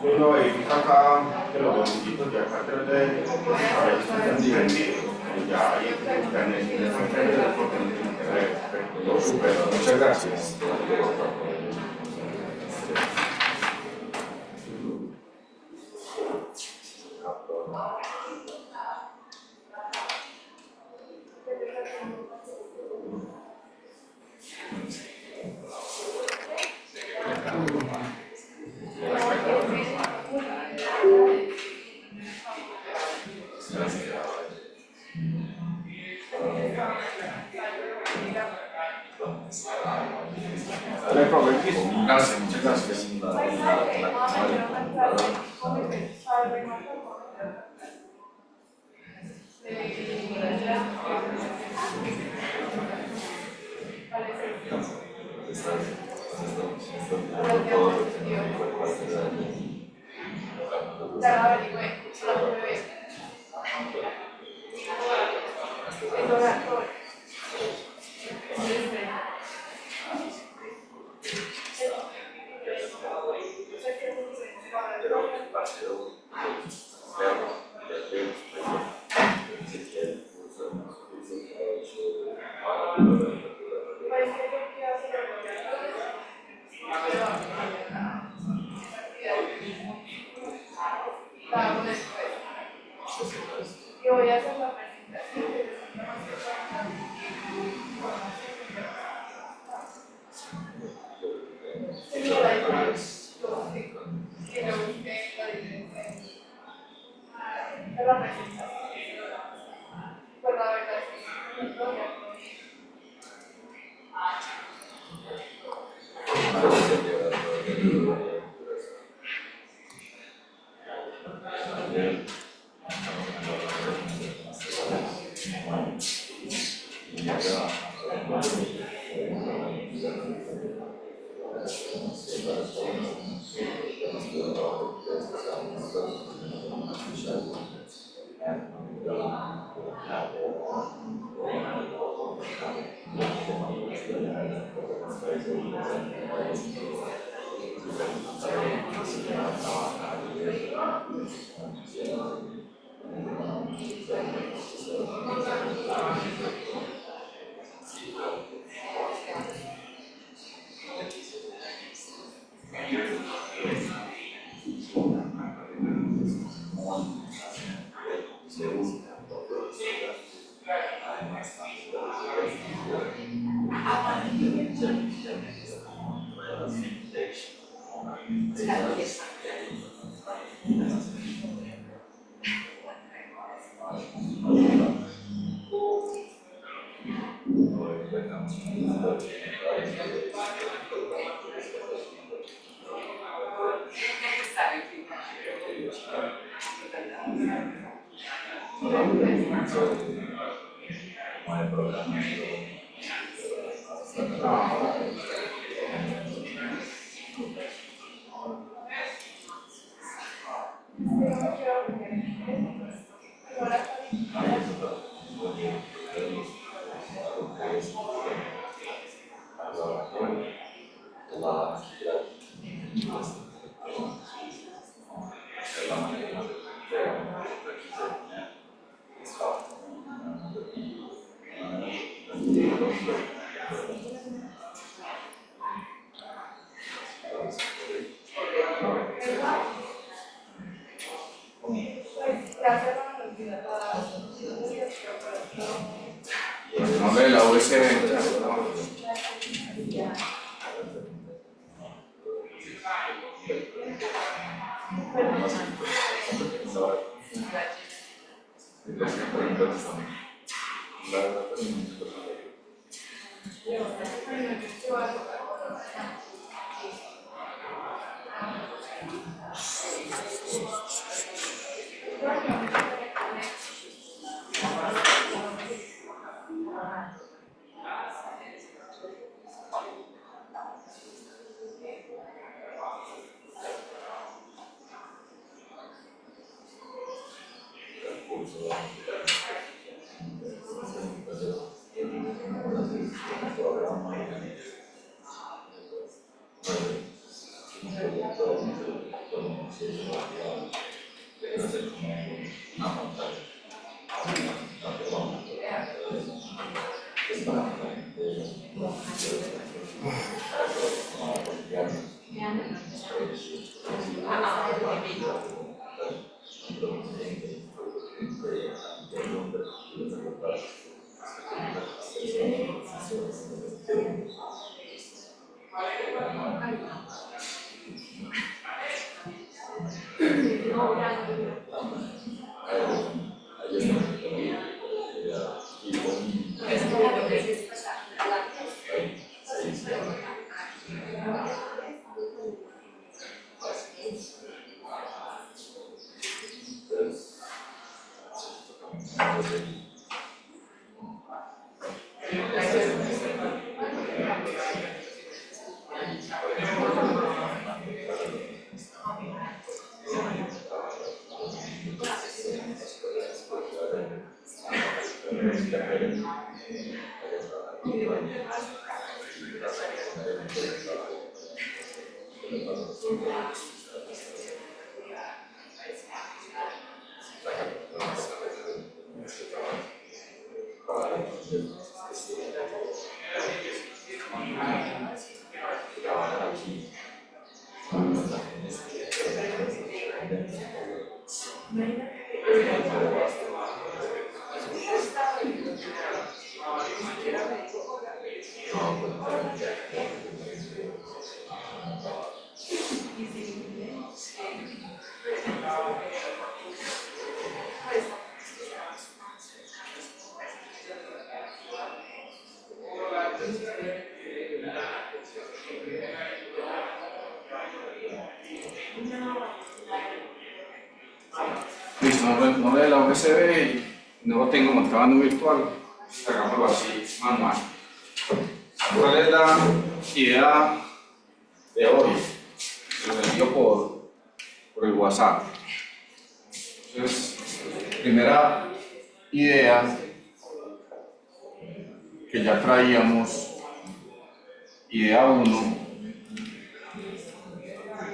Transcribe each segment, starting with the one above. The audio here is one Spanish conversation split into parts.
Uno verifica acá que los botoncitos de acá atrás de a veces están diferentes. Ya hay que buscar en el internet porque no tiene que ver. Perfecto, muchas gracias. No hay problema. Gracias, muchas gracias. Hombre, la USB. Listo, no de la USB y no lo tengo montado en virtual. Hagámoslo así, manual. ¿Cuál es la idea de hoy? Se lo envío por el WhatsApp. Entonces, primera idea que ya traíamos, idea 1,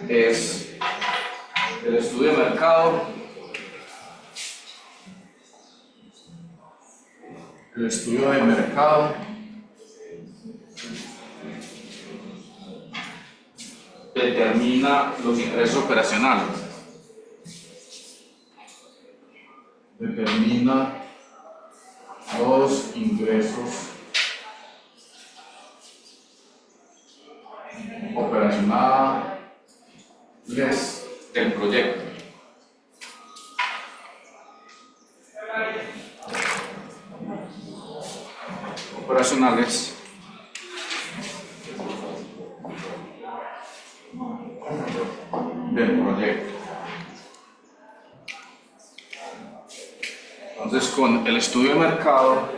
es el estudio de mercado. El estudio de mercado determina los ingresos operacionales. Determina los ingresos operacionales del proyecto. Operacionales del proyecto. Entonces, con el estudio de mercado,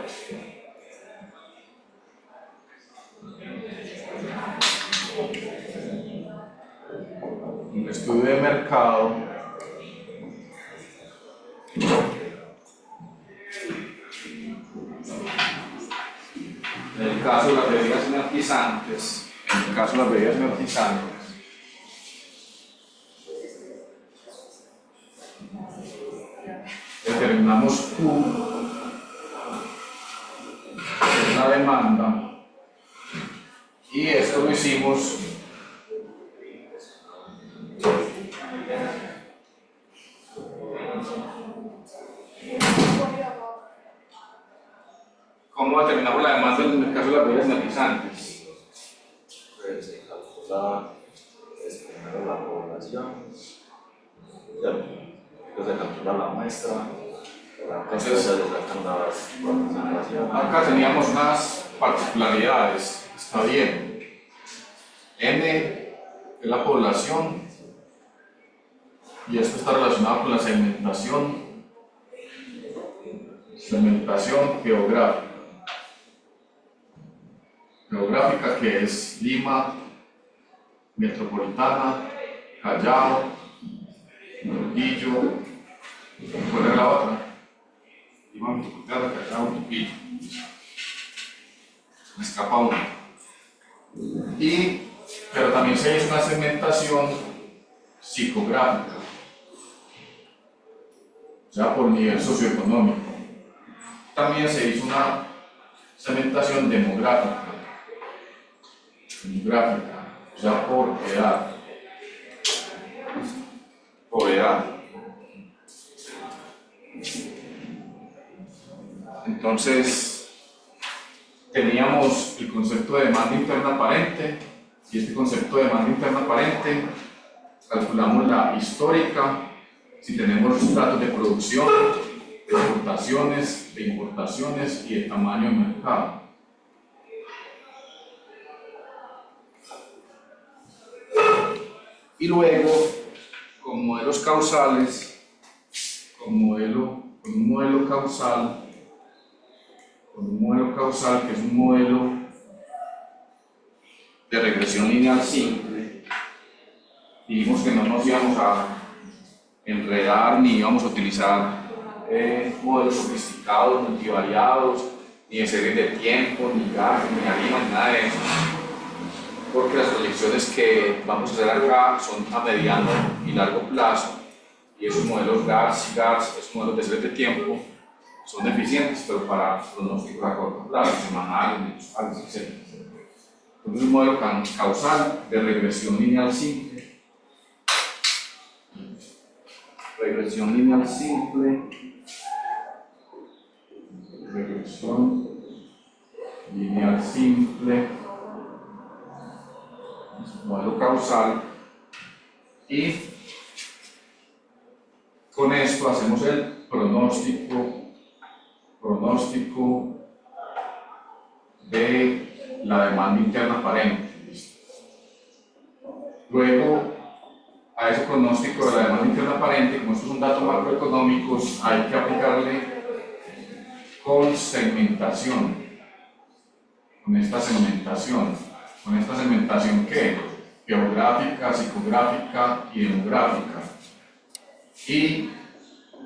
en el caso de las bebidas energizantes, determinamos Q, que es la demanda, y esto lo hicimos ¿cómo determinamos la demanda en el caso de las bebidas energizantes? Pues se calcula primero la población, después se calcula la muestra, entonces se le sacan las participaciones. Acá teníamos unas particularidades, está bien. N es la población y esto está relacionado con la segmentación geográfica, que es Lima, Metropolitana, Callao, Trujillo, ¿cuál era la otra? Lima, Metropolitana, Callao, Trujillo. Me escapa uno. Pero también se hizo una segmentación psicográfica, o sea, por nivel socioeconómico. También se hizo una segmentación demográfica, o sea, por edad. Entonces, teníamos el concepto de demanda interna aparente, y este concepto de demanda interna aparente calculamos la histórica, si tenemos datos de producción, de exportaciones, de importaciones y de tamaño de mercado. Y luego, con modelos causales, con un modelo causal, que es un modelo de regresión lineal simple, dijimos que no nos íbamos a enredar ni íbamos a utilizar modelos sofisticados, multivariados, ni de series de tiempo, ni GARS, ni ARIMA, ni nada de eso, porque las proyecciones que vamos a hacer acá son a mediano y largo plazo, y esos modelos GARS y GARS, esos modelos de series de tiempo, son eficientes, pero para pronósticos a corto plazo, semanales, mensuales, etc. Entonces, un modelo causal de regresión lineal simple. Regresión lineal simple. Regresión lineal simple. Modelo causal. Y con esto hacemos el pronóstico de la demanda interna aparente. Luego, a ese pronóstico de la demanda interna aparente, como estos son datos macroeconómicos, hay que aplicarle con segmentación. Con esta segmentación ¿qué? Geográfica, psicográfica y demográfica. Y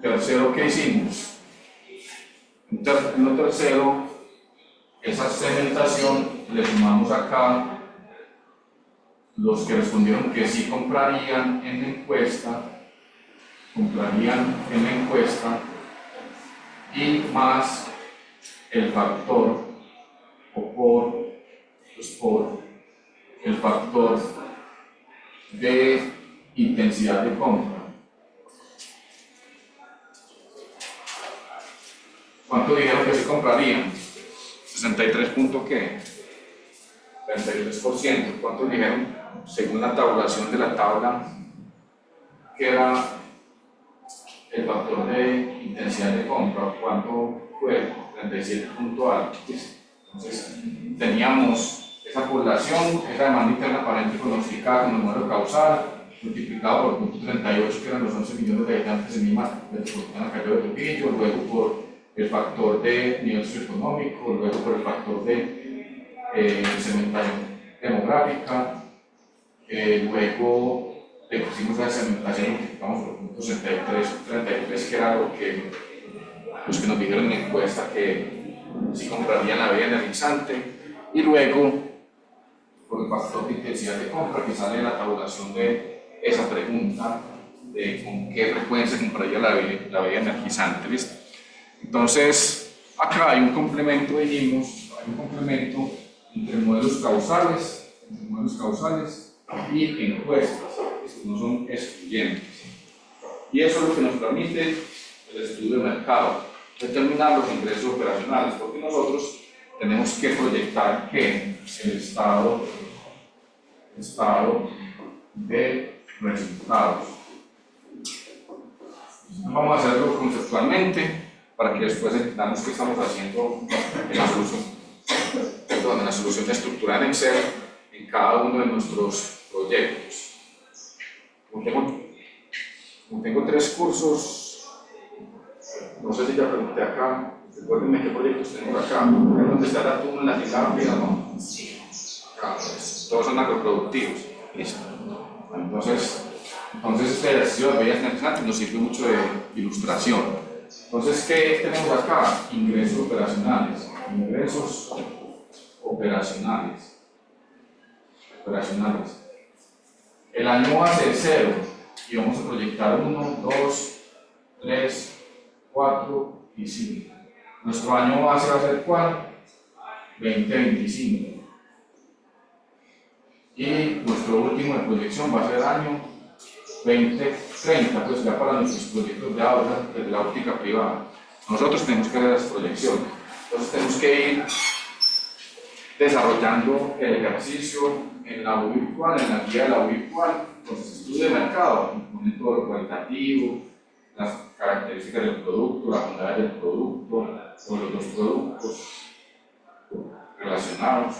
tercero, ¿qué hicimos? En lo tercero, esa segmentación le sumamos acá los que respondieron que sí comprarían en la encuesta, y más el factor, el factor de intensidad de compra. ¿Cuánto dijeron que se comprarían? 63 punto ¿qué? 33%. ¿Cuánto dijeron? Según la tabulación de la tabla, que era el factor de intensidad de compra. ¿Cuánto fue? 37 punto alto. Entonces, teníamos esa población, esa demanda interna aparente pronosticada con el modelo causal, multiplicado por punto 38, que eran los 11 millones de habitantes en Lima metropolitana Callao de Trujillo, luego por el factor de nivel socioeconómico, luego por el factor de segmentación demográfica, luego le pusimos la segmentación, multiplicamos por punto 33, que era los que nos dijeron en la encuesta que sí comprarían la bebida energizante, y luego por el factor de intensidad de compra que sale de la tabulación de esa pregunta de con qué frecuencia compraría la bebida energizante, ¿listo? Entonces, acá hay un complemento, dijimos, hay un complemento entre modelos causales y encuestas, que no son excluyentes. Y eso es lo que nos permite el estudio de mercado, determinar los ingresos operacionales, porque nosotros tenemos que proyectar que el estado de resultados. Vamos a hacerlo conceptualmente para que después entendamos qué estamos haciendo en la solución estructural en Excel en cada uno de nuestros proyectos. Como tengo 3 cursos, no sé si ya pregunté acá, recuérdenme qué proyectos tenemos acá. ¿Es donde está el atún en la tilápida, no? Sí. Acá, todos son agroproductivos. Listo. Entonces este ejercicio de bebidas energizantes nos sirve mucho de ilustración. Entonces, ¿qué tenemos acá? Ingresos operacionales. El año base es 0. y vamos a proyectar 1, 2, 3, 4 y 5. Nuestro año base va a ser ¿cuál? 2025. Y nuestro último de proyección va a ser año 2030, pues ya para nuestros proyectos de aula desde la óptica privada. Nosotros tenemos que hacer las proyecciones, entonces tenemos que ir desarrollando el ejercicio en la U virtual, en la guía de la U virtual, entonces estudio de mercado, pone todo lo cualitativo, las características del producto, la bondad del producto, o los dos productos relacionados,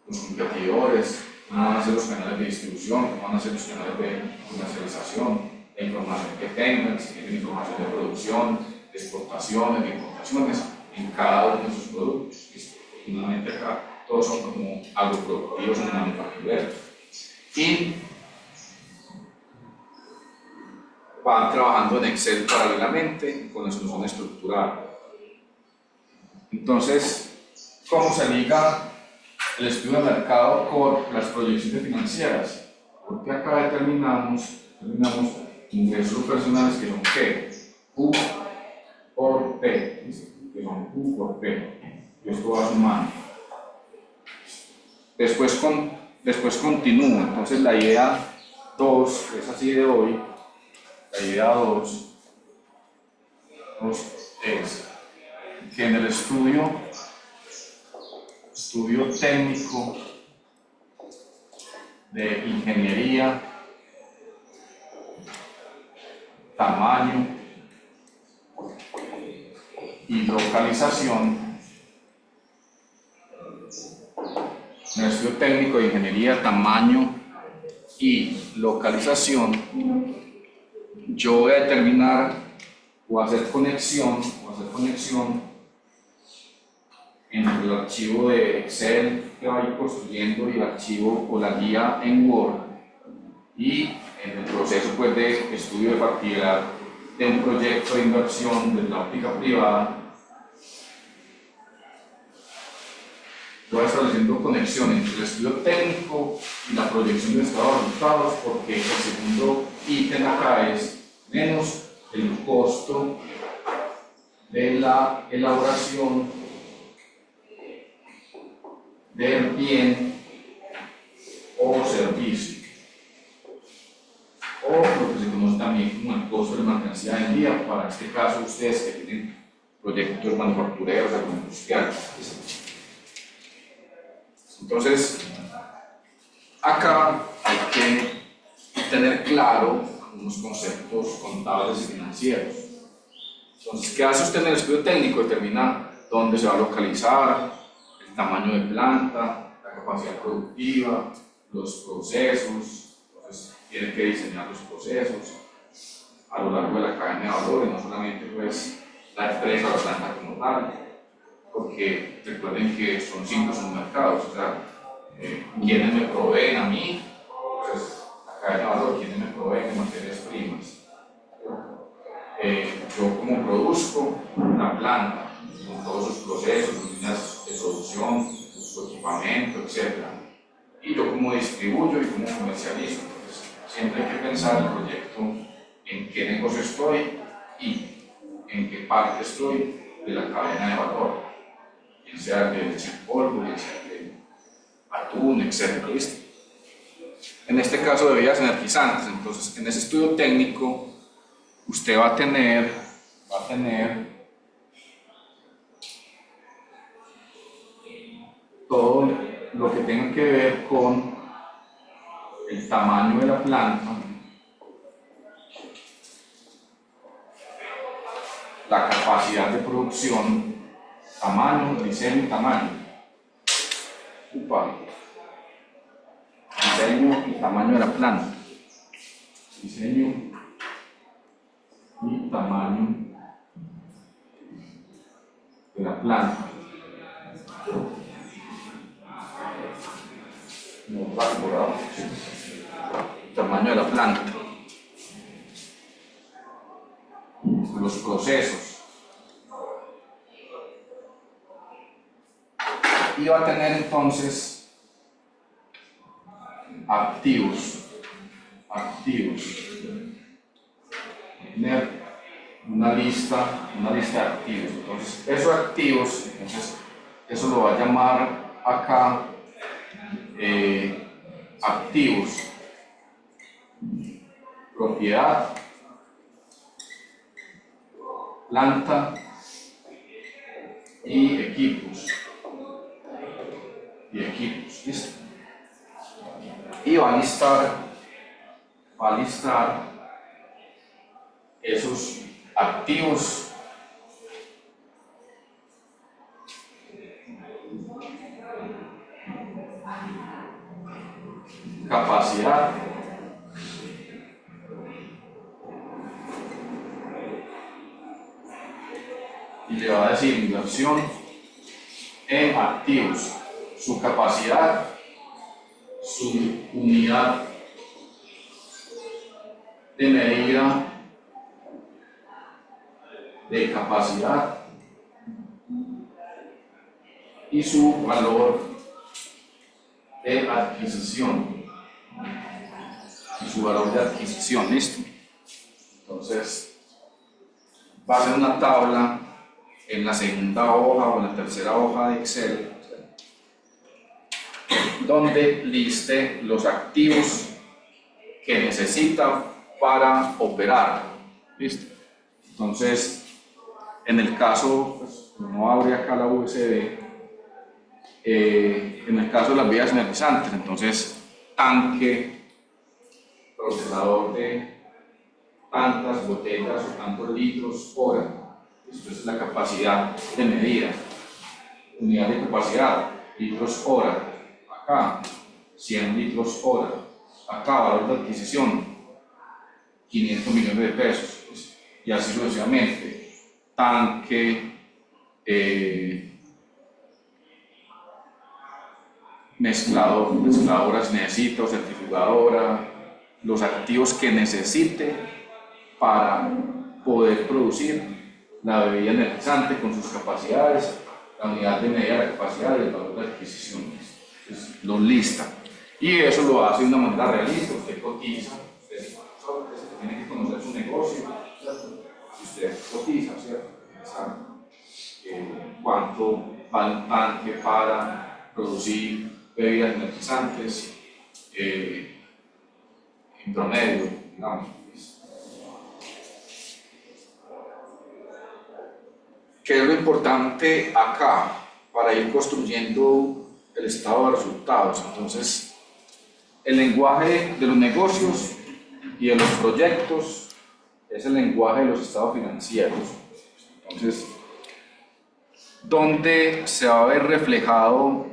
los competidores, cómo van a ser los canales de distribución, cómo van a ser los canales de comercialización, la información que tengan, si tienen información de producción, de exportaciones, de importaciones en cada uno de sus productos. Afortunadamente acá todos son como agroproductivos en manufactureros. Y van trabajando en Excel paralelamente con la solución estructurada. Entonces, ¿cómo se liga el estudio de mercado con las proyecciones financieras? Porque acá determinamos ingresos personales que son ¿qué? U por P, que son U por P. Y esto va sumando. Después continúo. Entonces la idea 2, que es así de hoy, la idea 2 es que en el estudio técnico de ingeniería, tamaño y localización, en el estudio técnico de ingeniería, tamaño y localización, yo voy a determinar o hacer conexión entre el archivo de Excel que va a ir construyendo y el archivo o la guía en Word, y en el proceso pues, de estudio de factibilidad de un proyecto de inversión de la óptica privada, voy estableciendo conexión entre el estudio técnico y la proyección de estados de resultados, porque el segundo ítem acá es menos el costo de la elaboración del bien o servicio, o lo que se conoce también como el costo de mercancía del día, para este caso ustedes que tienen proyectos manufactureros, agroindustriales. Entonces, acá hay que tener claro algunos conceptos contables y financieros. Entonces, ¿qué hace usted en el estudio técnico? Determina dónde se va a localizar, el tamaño de planta, la capacidad productiva, los procesos. Entonces, tiene que diseñar los procesos a lo largo de la cadena de valor, y no solamente pues, la empresa o la planta como tal, porque recuerden que son 5 submercados, o sea, quienes me proveen a mí, pues la cadena de valor, quienes me proveen de materias primas. Yo como produzco una planta, con todos sus procesos, sus líneas de producción, su equipamiento, etc. Y yo como distribuyo y como comercializo. Entonces, siempre hay que pensar el proyecto en qué negocio estoy y en qué parte estoy de la cadena de valor, bien sea de leche en polvo, bien sea de atún, etc. ¿Listo? En este caso de bebidas energizantes. Entonces, en ese estudio técnico usted va a tener todo lo que tenga que ver con el tamaño de la planta, la capacidad de producción, tamaño, diseño y tamaño. Diseño y tamaño de la planta. Diseño y tamaño de la planta. Tamaño de la planta. Los procesos. Y va a tener entonces activos activos. Tener una lista de activos. Entonces, esos activos, eso lo va a llamar acá activos, propiedad, planta y equipos. ¿Listo? Y va a listar esos activos capacidad y le va a decir inversión en activos, su capacidad, su unidad de medida de capacidad y su valor de adquisición. ¿Listo? Entonces, va a ser una tabla en la segunda hoja o en la tercera hoja de Excel donde liste los activos que necesita para operar. ¿Listo? Entonces, en el caso, pues, no abre acá la USB, en el caso de las vías energizantes, entonces tanque, procesador de tantas botellas o tantos litros hora. Esto es la capacidad de medida. Unidad de capacidad, litros hora. Acá, 100 litros hora. Acá, valor de adquisición, 500 millones de pesos. Y así sucesivamente. Tanque, mezcladora si necesito, centrifugadora, los activos que necesite para poder producir la bebida energizante con sus capacidades, la unidad de medida de la capacidad y el valor de adquisición. Entonces, lo lista. Y eso lo hace de una manera realista. Usted cotiza, usted tiene que conocer su negocio, ¿cierto? Usted cotiza, ¿cierto? Cuánto vale un tanque para producir bebidas energizantes en promedio, digamos. ¿Qué es lo importante acá para ir construyendo el estado de resultados? Entonces, el lenguaje de los negocios y de los proyectos es el lenguaje de los estados financieros. Entonces, ¿dónde se va a ver reflejado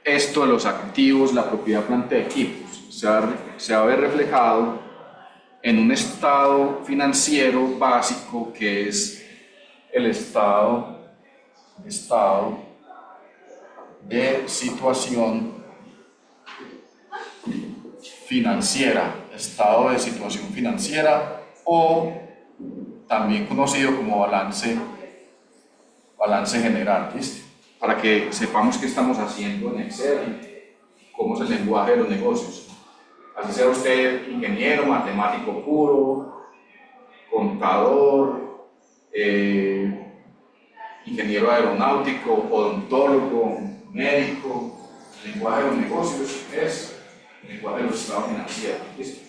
esto de los activos, la propiedad, planta de equipos? Se va a ver reflejado en un estado financiero básico que es el estado de situación financiera, o también conocido como balance general, ¿listo? Para que sepamos qué estamos haciendo en Excel, cómo es el lenguaje de los negocios. Así sea usted ingeniero, matemático puro, contador, ingeniero aeronáutico, odontólogo, médico. El lenguaje de los negocios es el lenguaje de los estados financieros. ¿Listo?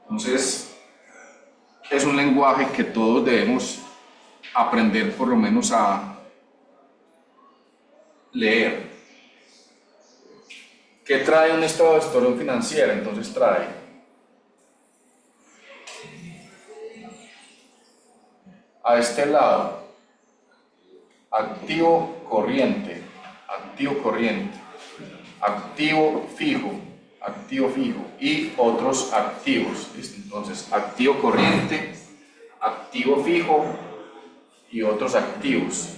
Entonces, es un lenguaje que todos debemos aprender por lo menos a leer. ¿Qué trae un estado de situación financiera? Entonces trae a este lado activo corriente, activo fijo y otros activos. ¿Listo? Entonces, activo corriente, activo fijo y otros activos.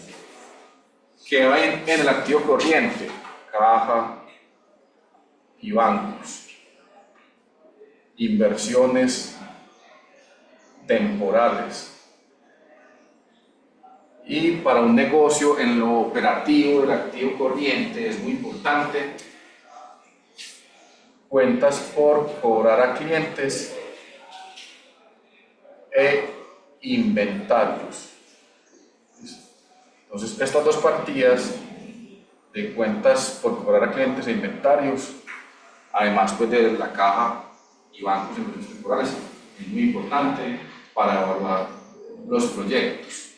¿Qué va en el activo corriente? Caja y bancos. Inversiones temporales. Y para un negocio, en lo operativo del activo corriente es muy importante cuentas por cobrar a clientes e inventarios. Entonces, estas dos partidas de cuentas por cobrar a clientes e inventarios, además pues de la caja y bancos en inversiones temporales, es muy importante para evaluar los proyectos.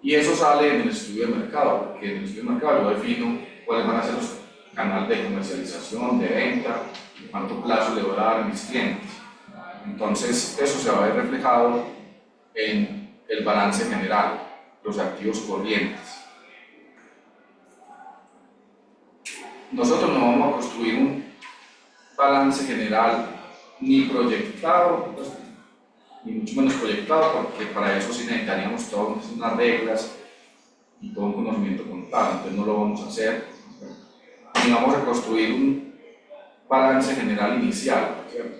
Y eso sale en el estudio de mercado, porque en el estudio de mercado yo defino cuáles van a ser los canales de comercialización, de venta y cuánto plazo le voy a dar a mis clientes. Entonces, eso se va a ver reflejado en el balance general, los activos corrientes. Nosotros no vamos a construir un balance general ni proyectado, pues, ni mucho menos proyectado, porque para eso sí necesitaríamos todas unas reglas y todo un conocimiento contable, entonces no lo vamos a hacer. Ni vamos a construir un balance general inicial, ¿cierto?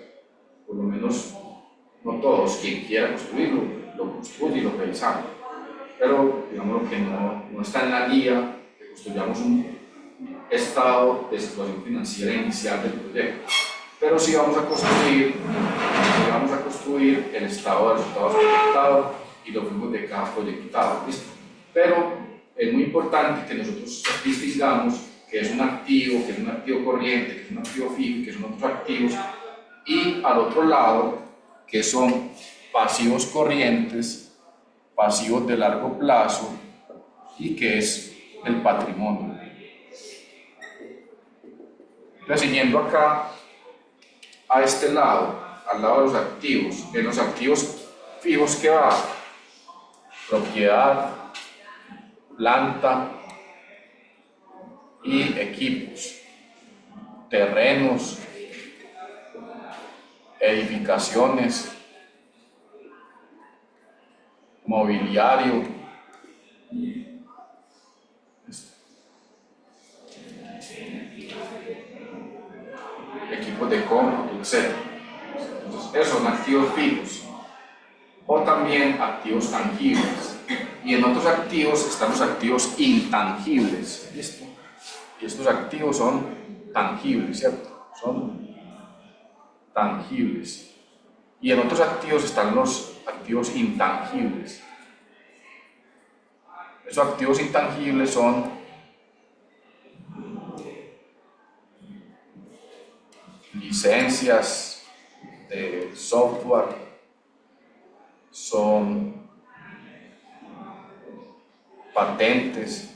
Por lo menos no todos, quien quiera construirlo, lo construye y lo revisamos. Pero digamos que no está en la guía, que construyamos un estado de situación financiera inicial del proyecto. Pero sí vamos a construir el estado de resultados proyectados y los flujos de caja proyectados. ¿Listo? Pero es muy importante que nosotros distingamos que es un activo, que es un activo corriente, que es un activo fijo, que son otros activos, y al otro lado, que son pasivos corrientes, pasivos de largo plazo, y que es el patrimonio. Entonces, siguiendo acá, a este lado, al lado de los activos, en los activos fijos que va, propiedad, planta y equipos, terrenos, edificaciones, mobiliario, equipos de cómputo, etc. Entonces, esos son activos fijos o también activos tangibles. Y en otros activos están los activos intangibles. ¿Listo? Y estos activos son tangibles, ¿cierto? Son tangibles. Y en otros activos están los activos intangibles. Esos activos intangibles son licencias de software, son patentes,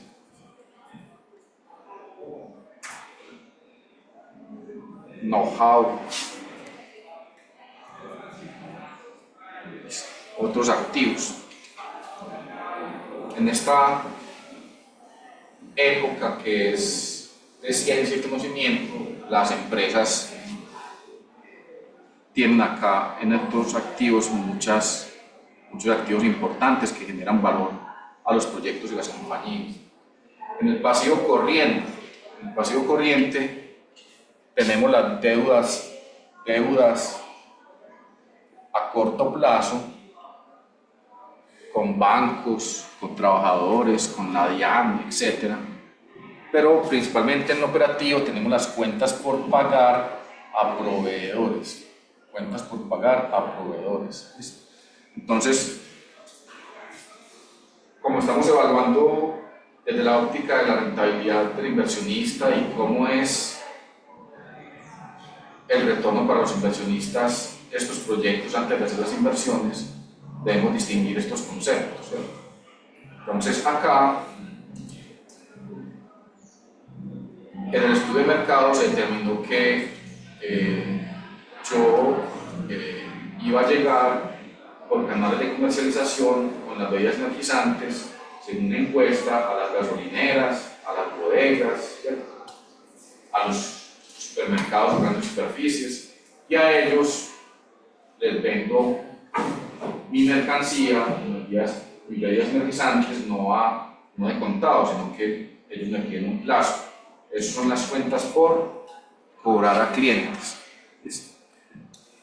know-how, otros activos. En esta época que es de ciencia y conocimiento, las empresas tienen acá en estos activos muchos activos importantes que generan valor a los proyectos y las compañías. En el pasivo corriente, tenemos las deudas a corto plazo con bancos, con trabajadores, con la DIAN, etc. Pero principalmente en el operativo tenemos las cuentas por pagar a proveedores. Entonces, como estamos evaluando desde la óptica de la rentabilidad del inversionista y cómo es el retorno para los inversionistas estos proyectos antes de hacer las inversiones, debemos distinguir estos conceptos, ¿cierto? Entonces acá, en el estudio de mercado se determinó que yo iba a llegar por canales de comercialización con las bebidas energizantes, según una encuesta, a las gasolineras, a las bodegas, ¿cierto? A los supermercados o grandes superficies, y a ellos les vendo mi mercancía, mis bebidas energizantes, no de contado, sino que ellos me piden un plazo. Esas son las cuentas por cobrar a clientes.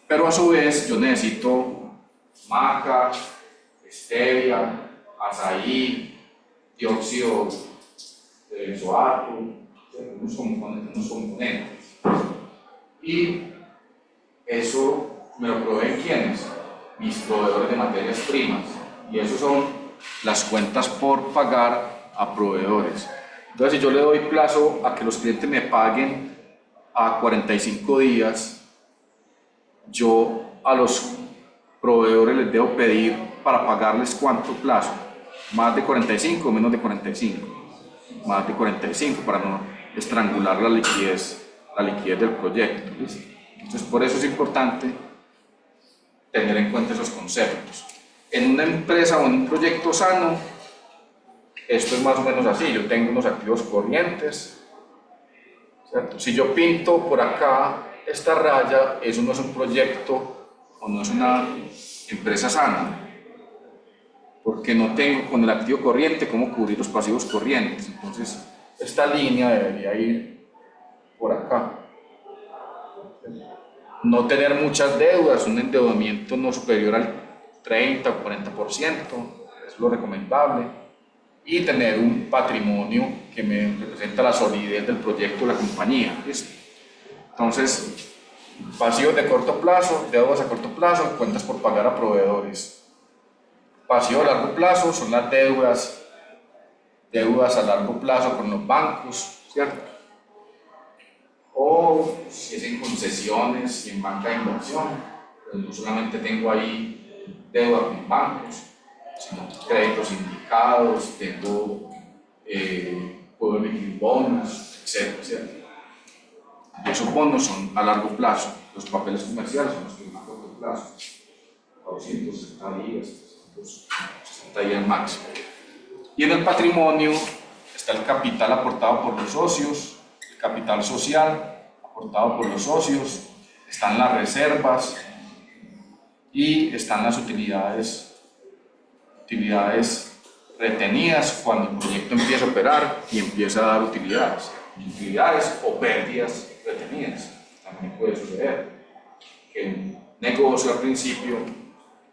Pero a su vez yo necesito maca, stevia, azaí, dióxido de benzoato, unos componentes. Y eso me lo proveen ¿quiénes? Mis proveedores de materias primas. Y eso son las cuentas por pagar a proveedores. Entonces, si yo le doy plazo a que los clientes me paguen a 45 días, yo a los proveedores les debo pedir para pagarles ¿cuánto plazo? ¿Más de 45 o menos de 45? Más de 45 para no estrangular la liquidez del proyecto. ¿Listo? Entonces, por eso es importante tener en cuenta esos conceptos. En una empresa o en un proyecto sano, esto es más o menos así. Yo tengo unos activos corrientes, ¿cierto? Si yo pinto por acá esta raya, eso no es un proyecto o no es una empresa sana, porque no tengo con el activo corriente cómo cubrir los pasivos corrientes. Entonces, esta línea debería ir por acá. No tener muchas deudas, un endeudamiento no superior al 30 o 40%, es lo recomendable. Y tener un patrimonio que me representa la solidez del proyecto o la compañía. ¿Listo? Entonces, pasivos de corto plazo, deudas a corto plazo, cuentas por pagar a proveedores. Pasivo a largo plazo son las deudas a largo plazo con los bancos, ¿cierto? O si es en concesiones y en banca de inversión, pues no solamente tengo ahí deuda con bancos, sino créditos indicados, puedo emitir bonos, etc. Y esos bonos son a largo plazo, los papeles comerciales son los que son a corto plazo, a 260 días, 360 días máximo. Y en el patrimonio está el capital aportado por los socios, el capital social aportado por los socios, están las reservas y están las utilidades retenidas cuando el proyecto empieza a operar y empieza a dar utilidades o pérdidas retenidas. También puede suceder que un negocio al principio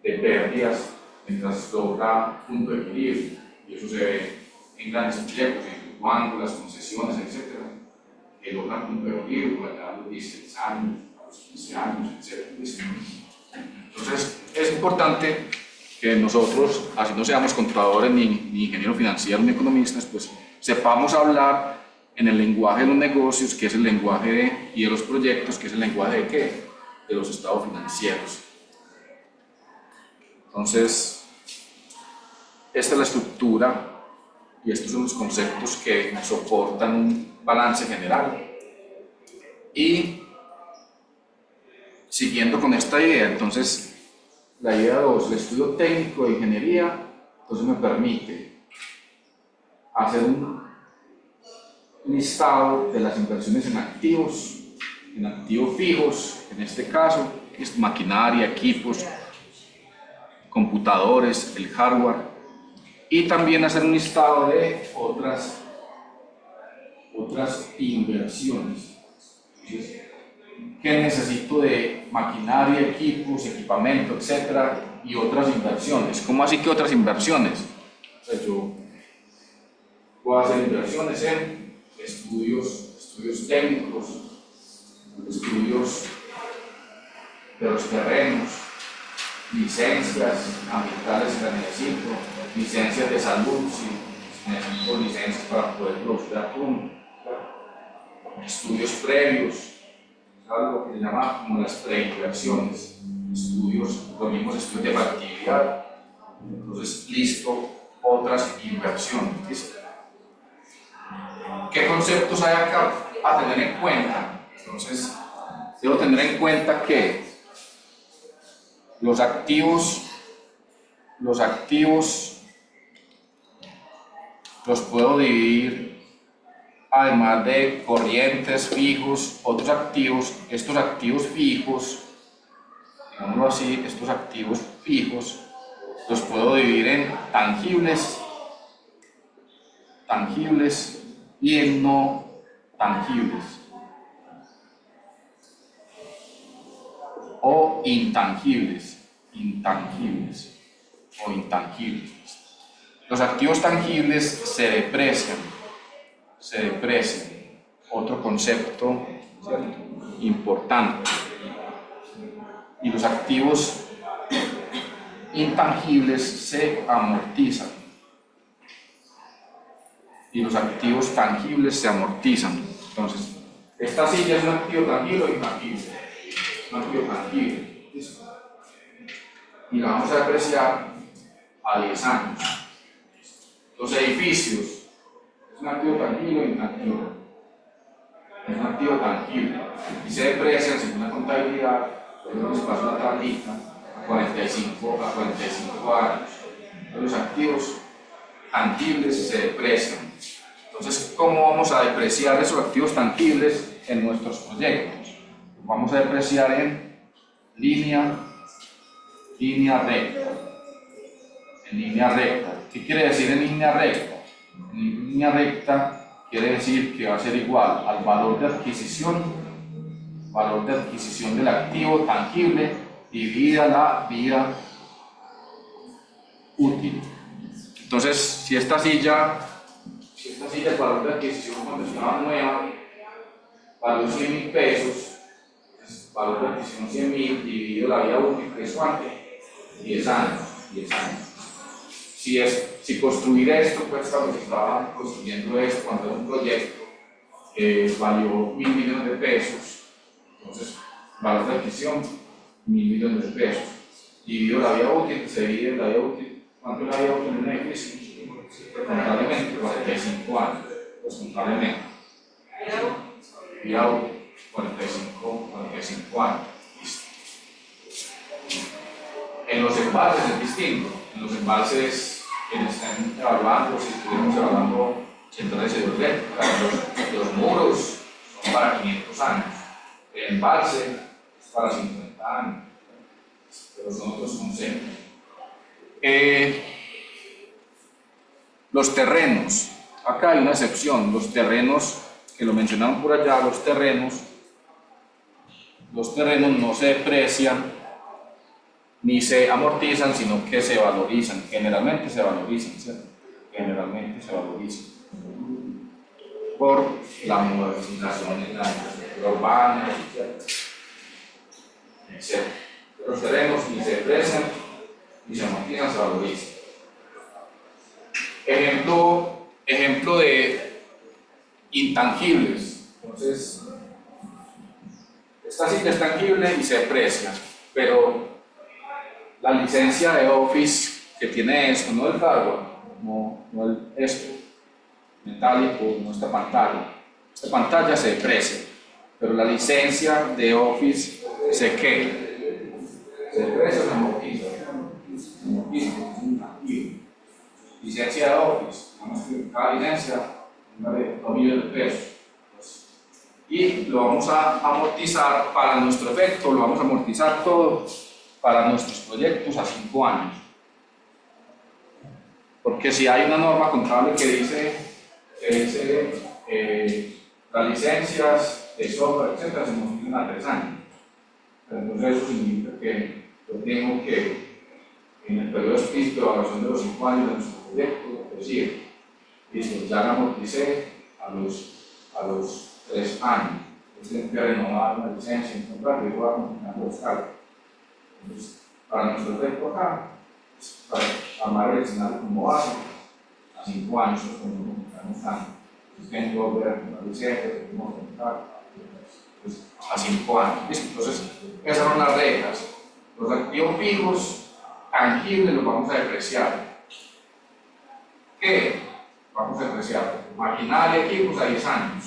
de pérdidas mientras logra punto de equilibrio, y eso se ve en grandes proyectos, en bancos, las concesiones, etc., que logran punto de equilibrio por allá a los 16 años, a los 15 años, etc. Entonces, es importante que nosotros, así no seamos contadores, ni ingenieros financieros, ni economistas, pues sepamos hablar en el lenguaje de los negocios, que es el lenguaje y de los proyectos, que es el lenguaje de ¿qué? De los estados financieros. Entonces, esta es la estructura y estos son los conceptos que soportan un balance general. Y siguiendo con esta idea, entonces, la idea 2, el estudio técnico de ingeniería, entonces me permite hacer un listado de las inversiones en activos fijos, en este caso, es maquinaria, equipos, computadores, el hardware, y también hacer un listado de otras inversiones. Entonces, ¿qué necesito de maquinaria, equipos, equipamiento, etcétera? Y otras inversiones. ¿Cómo así que otras inversiones? O sea, yo puedo hacer inversiones en estudios técnicos, estudios de los terrenos, licencias ambientales que necesito, licencias de salud, si necesito licencias para poder producir atún, estudios previos, algo que se llama como las preinversiones, los mismos estudios de factibilidad. Entonces, listo, otras inversiones. ¿Listo? ¿Qué conceptos hay acá a tener en cuenta? Entonces, debo tener en cuenta que los activos los puedo dividir, además de corrientes, fijos, otros activos. Estos activos fijos, digámoslo así, estos activos fijos los puedo dividir en tangibles y en no tangibles o intangibles. Los activos tangibles se deprecian. Otro concepto ¿cierto? Importante. Y los activos intangibles se amortizan. Y los activos tangibles se amortizan. Entonces, esta silla es un activo tangible o intangible. Un activo tangible. ¿Listo? Y la vamos a depreciar a 10 años. Los edificios, ¿es un activo tangible o intangible? Es un activo tangible. Y se deprecian según la contabilidad, yo les paso la tablita, a 45 años. Los activos tangibles se deprecian. Entonces, ¿cómo vamos a depreciar esos activos tangibles en nuestros proyectos? Los vamos a depreciar en línea recta. En línea recta. ¿Qué quiere decir en línea recta? En línea recta quiere decir que va a ser igual al valor de adquisición del activo tangible dividida la vida útil. Entonces, si esta silla, el valor de adquisición cuando estaba nueva, valió 100.000 pesos, entonces, valor de adquisición 100.000 dividido la vida útil, que es cuánto? 10 años. Si construir esto, pues cuando se estaba construyendo esto, cuando era un proyecto, valió 1.000 millones de pesos, entonces, valor de adquisición, 1.000 millones de pesos. Dividido la vida útil, se divide la vida útil. ¿Cuánto es la vida útil en un edificio? Contablemente, 45 años. Pues contablemente. Vida útil, 45 años. Listo. En los embalses es distinto. En los embalses, quienes están evaluando, si estuviéramos evaluando centrales hidroeléctricas, los muros son para 500 años. El embalse es para 50 años. Pero son otros conceptos. Los terrenos, acá hay una excepción, los terrenos, que lo mencionaron por allá, los terrenos no se deprecian ni se amortizan, sino que se valorizan, generalmente se valorizan, ¿cierto? Generalmente se valorizan por la modernización en la infraestructura urbana, etc. Los terrenos ni se deprecian ni se amortizan, se valorizan. Ejemplo de intangibles. Entonces, esta silla es tangible y se deprecia, pero la licencia de Office que tiene esto, no el hardware, no esto metálico, no esta pantalla se deprecia, pero la licencia de Office se deprecia o se amortiza. Licencia de Office, cada licencia vale 2 millones de pesos. Y lo vamos a amortizar para nuestro efecto, lo vamos a amortizar todo para nuestros proyectos a 5 años. Porque si hay una norma contable que dice las licencias de software, etcétera, se amortizan a 3 años. Entonces eso significa que yo tengo que en el periodo explícito de evaluación de los 5 años de nuestro proyecto, decir, listo, ya la amorticé a los 3 años. Entonces tengo que renovar una licencia, un contrato, y voy a continuar los cálculos. Entonces, para nuestro proyecto acá, para armar el escenario como base, a 5 años, como estamos dando. Entonces tengo que ver una licencia, tengo que contrato, a 5 años. ¿Listo? Entonces, esas son las reglas. Los activos fijos tangibles los vamos a depreciar. ¿Qué? Vamos a depreciar maquinaria, equipos a 10 años.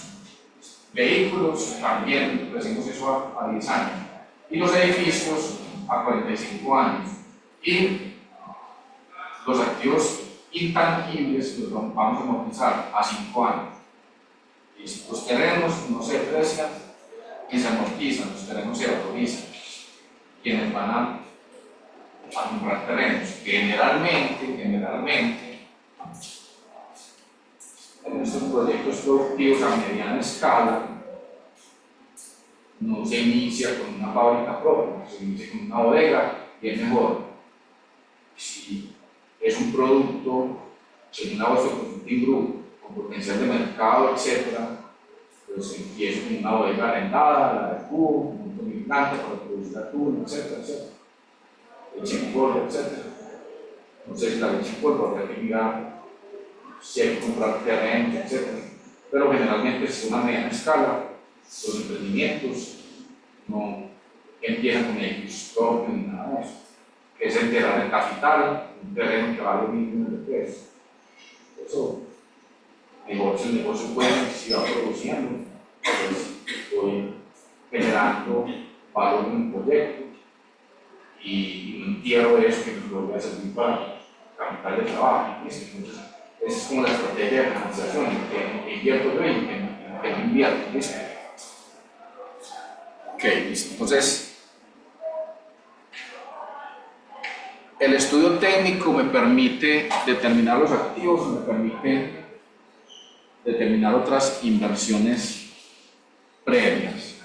Vehículos también, decimos eso a 10 años. Y los edificios a 45 años. Y los activos intangibles los vamos a amortizar a 5 años. Y los terrenos no se deprecian ni se amortizan, los terrenos se valorizan. Quienes van a comprar terrenos, generalmente, en estos proyectos productivos a mediana escala, no se inicia con una fábrica propia, se inicia con una bodega y es mejor. Si es un producto en una base de consulting group, con potencial de mercado, etc., Pues empiezo con una bodega arrendada, la de cubo, monto mi planta para producir atún, etcétera, etcétera. Leche en polvo, etcétera. No sé si la leche en polvo, habrá que mirar si hay que comprar terrenos, etcétera. Pero generalmente es una mediana escala. Los emprendimientos no empiezan con edificios propios ni nada de eso. Que es enterrar el capital, un terreno que vale millones de pesos. Eso, el negocio puede, si va produciendo, pues estoy generando valor en un proyecto y no entierro eso que me vuelve a servir para capital de trabajo. Entonces, esa es como la estrategia de financiación, en que invierto yo y en que no invierto. ¿Listo? Ok, listo. Entonces, el estudio técnico me permite determinar los activos, me permite determinar otras inversiones previas.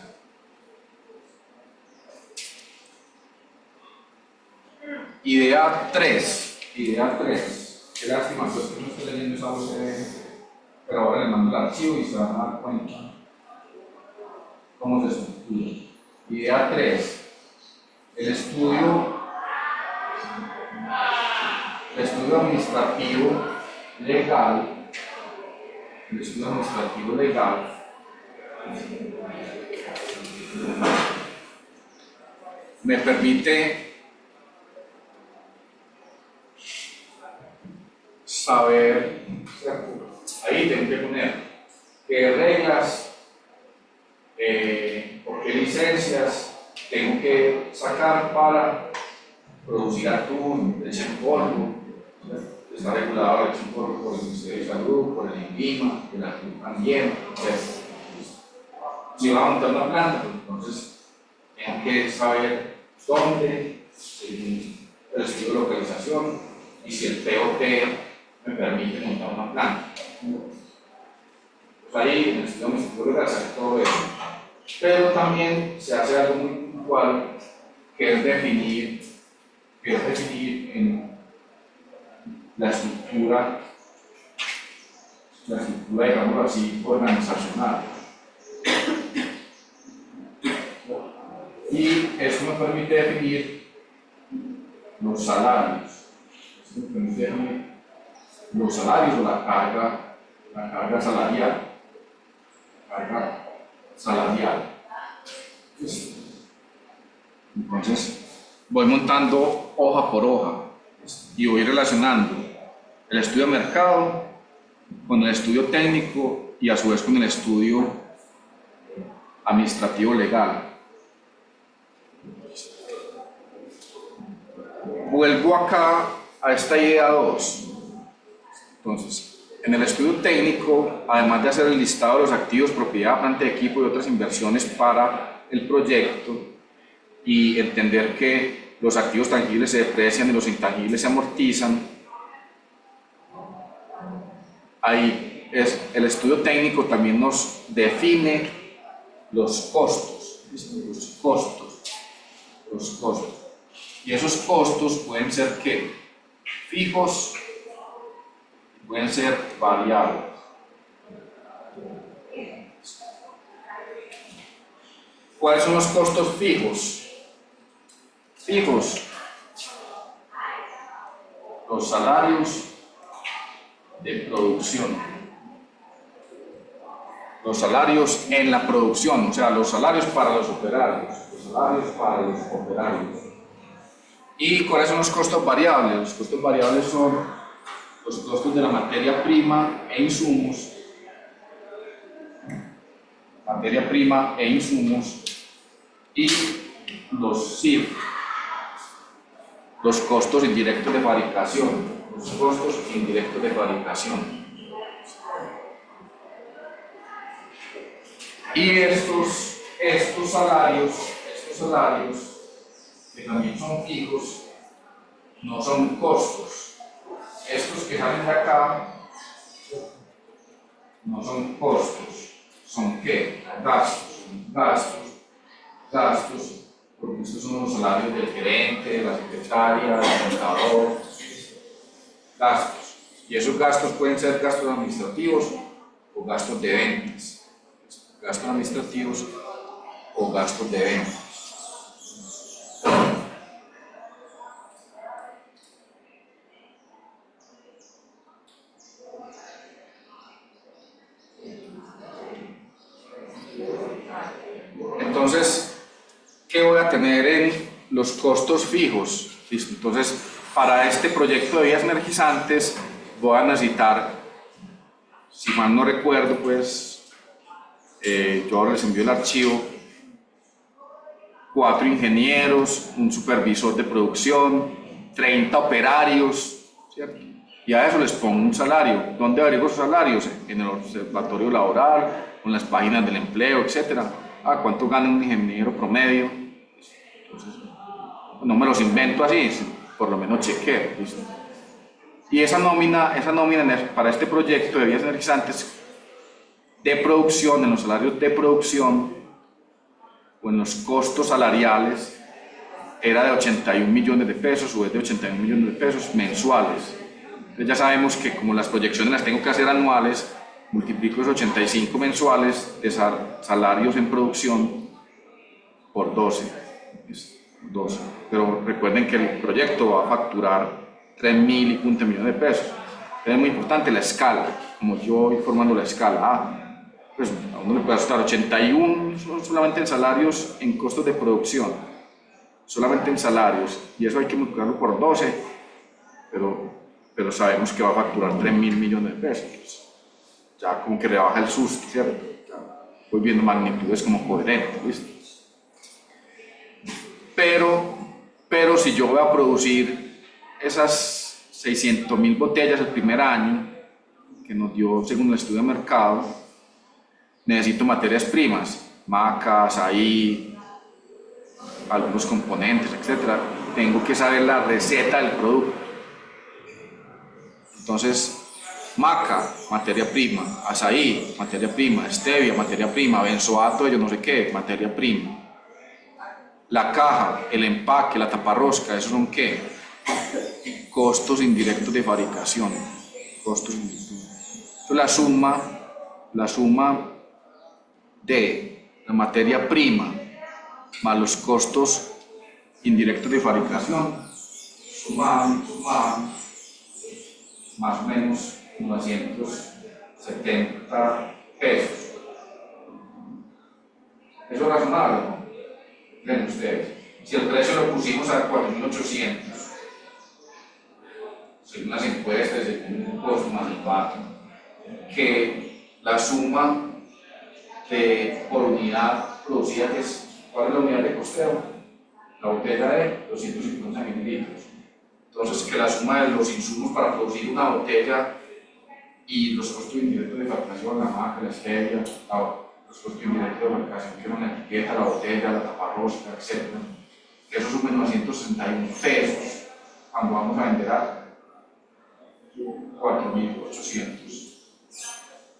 Idea 3. Qué lástima, pues que no estoy leyendo esa OCDE, pero ahora le mando el archivo y se van a dar cuenta cómo se estructura. Idea 3. El estudio administrativo legal. El estudio administrativo legal me permite saber, ahí tengo que poner qué reglas o qué licencias tengo que sacar para producir atún, leche en polvo. Está regulado el leche en polvo por el Ministerio de Salud, por el INVIMA, el atún también, etc. Si va a montar una planta, pues entonces tengo que saber dónde, el estudio de localización y si el POT me permite montar una planta. Pues ahí en el estudio administrativo legal se hace todo eso. Pero también se hace algo muy puntual que es definir en la estructura, digámoslo así, organizacional. Y eso me permite definir los salarios. Esto me permite definir los salarios o la carga salarial. Entonces, voy montando hoja por hoja y voy relacionando el estudio de mercado con el estudio técnico y a su vez con el estudio administrativo legal. Vuelvo acá a esta idea 2. Entonces, en el estudio técnico, además de hacer el listado de los activos, propiedad, planta de equipo y otras inversiones para el proyecto y entender que los activos tangibles se deprecian y los intangibles se amortizan, ahí el estudio técnico también nos define los costos. Y esos costos pueden ser ¿qué? Fijos, pueden ser variables. ¿Cuáles son los costos fijos? Los salarios de producción. Los salarios en la producción, o sea, los salarios para los operarios. ¿Y cuáles son los costos variables? Los costos variables son los costos de la materia prima e insumos. Y los CIF, los costos indirectos de fabricación. Y estos salarios que también son fijos, no son costos. Estos que salen de acá no son costos, ¿son qué? Gastos, porque estos son los salarios del gerente, de la secretaria, del contador, gastos. Y esos gastos pueden ser gastos administrativos o gastos de ventas. gastos administrativos o gastos de venta. Entonces, ¿qué voy a tener en los costos fijos? ¿Listo? Entonces, para este proyecto de vías energizantes voy a necesitar, si mal no recuerdo, pues yo ahora les envío el archivo, 4 ingenieros, un supervisor de producción, 30 operarios, ¿cierto? Y a eso les pongo un salario. ¿Dónde averiguo esos salarios? En el observatorio laboral, en las páginas del empleo, etc. ¿Cuánto gana un ingeniero promedio? Entonces, no me los invento así, por lo menos chequeo, ¿listo? Y esa nómina para este proyecto de vías energizantes de producción, en los salarios de producción o en los costos salariales, era de 81 millones de pesos o es de 81 millones de pesos mensuales. Entonces ya sabemos que como las proyecciones las tengo que hacer anuales, multiplico esos 85 mensuales de salarios en producción por 12. Pero recuerden que el proyecto va a facturar 3.000 y punto millones de pesos. Es muy importante la escala, como yo voy formando la escala. Pues a uno le puede asustar 81 solamente en salarios en costos de producción, solamente en salarios, y eso hay que multiplicarlo por 12, pero sabemos que va a facturar 3.000 millones de pesos. Pues ya como que le baja el susto, ¿cierto? Ya voy viendo magnitudes como coherentes, ¿listo? Pero si yo voy a producir esas 600.000 botellas el primer año, que nos dio según el estudio de mercado, necesito materias primas, maca, azaí, algunos componentes, etc. Tengo que saber la receta del producto. Entonces, maca, materia prima, azaí, materia prima, stevia, materia prima, benzoato, yo no sé qué, materia prima. La caja, el empaque, la taparrosca, ¿esos son qué? Costos indirectos de fabricación. Costos indirectos. Entonces la suma de la materia prima más los costos indirectos de fabricación suman más o menos 970 pesos. ¿Eso es razonable, no? Ven ustedes, si el precio lo pusimos a 4.800, según las encuestas, según un costo más el VAT, que la suma por unidad producida, que es, ¿cuál es la unidad de costeo? La botella de 250 mililitros. Entonces, que la suma de los insumos para producir una botella y los costos indirectos de fabricación, la maca, la stevia, los costos indirectos de fabricación, que son la etiqueta, la botella, la taparrosca, etc. Que eso sume 961 pesos cuando vamos a vender a 4.800.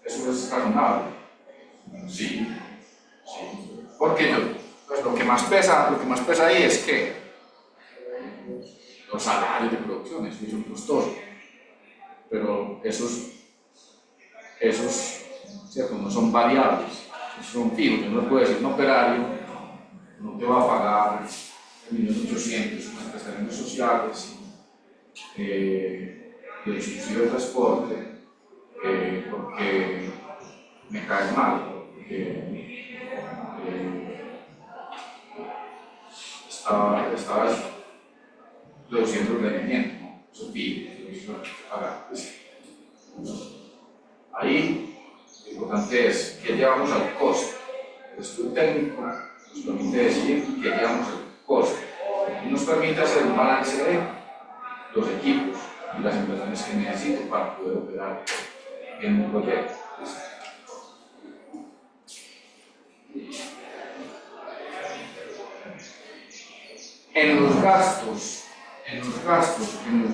¿Eso es razonable? Sí. Porque pues lo que más pesa ahí es que los salarios de producción, eso son costosos. Pero esos ¿cierto? No son variables, son fijos. Yo no puedo decir un operario no te va a pagar 1.800.000 con las prestaciones sociales, el subsidio de transporte, porque me cae mal, porque estabas reduciendo el rendimiento, ¿no? Eso fijo, pagar. Ahí lo importante es que llevamos al costo. El estudio técnico nos permite decir que llevamos al costo y nos permite hacer un balance de los equipos y las inversiones que necesito para poder operar en un proyecto. En los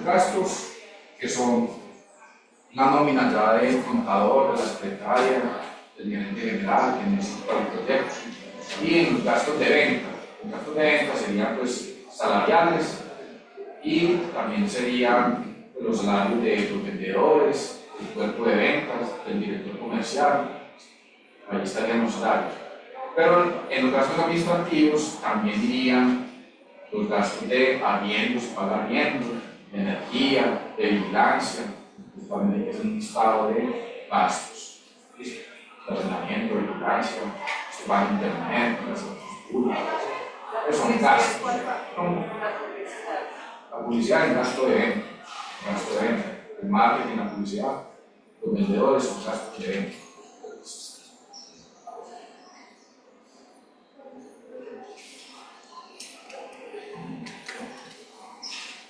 gastos que son la nómina ya del contador, de la secretaria, del gerente general que necesita para el proyecto, y en los gastos de venta. Los gastos de venta serían pues salariales y también serían los salarios de los vendedores, el cuerpo de ventas, del director comercial. ahí estarían los salarios. Pero en los gastos administrativos también irían los gastos de arriendos, pagar arriendos, de energía, de vigilancia, pues también hay que hacer un listado de gastos, ¿sí? Arrendamiento, vigilancia, se va a internet, las públicas, esos son gastos. La publicidad es gasto de venta, el marketing, la publicidad, los vendedores son gastos de venta.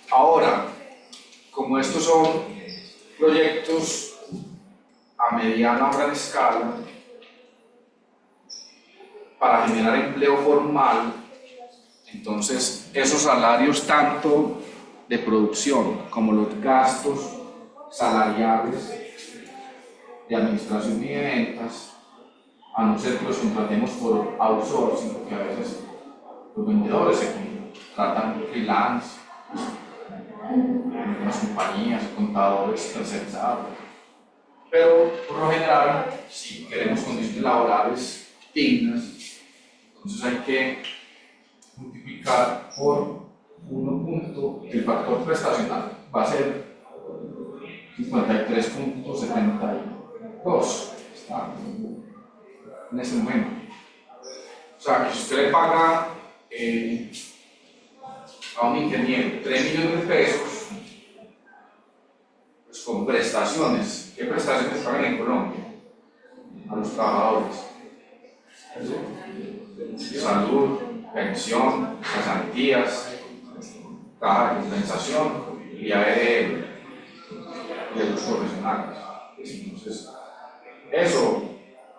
Ahora, como estos son proyectos a mediana o gran escala para generar empleo formal, entonces esos salarios tanto de producción como los gastos salariales de administración y de ventas, a no ser que los contratemos por outsourcing, porque a veces los vendedores se contratan freelance, unas compañías, contadores tercerizados. Pero por lo general, si queremos condiciones laborales dignas, entonces hay que multiplicar por 1 el factor prestacional va a ser 53.72. Está en ese momento. O sea, que si usted le paga a un ingeniero 3 millones de pesos, pues con prestaciones, ¿qué prestaciones pagan en Colombia? A los trabajadores. Salud, pensión, cesantías, caja de compensación y ARL de los profesionales. Entonces, eso,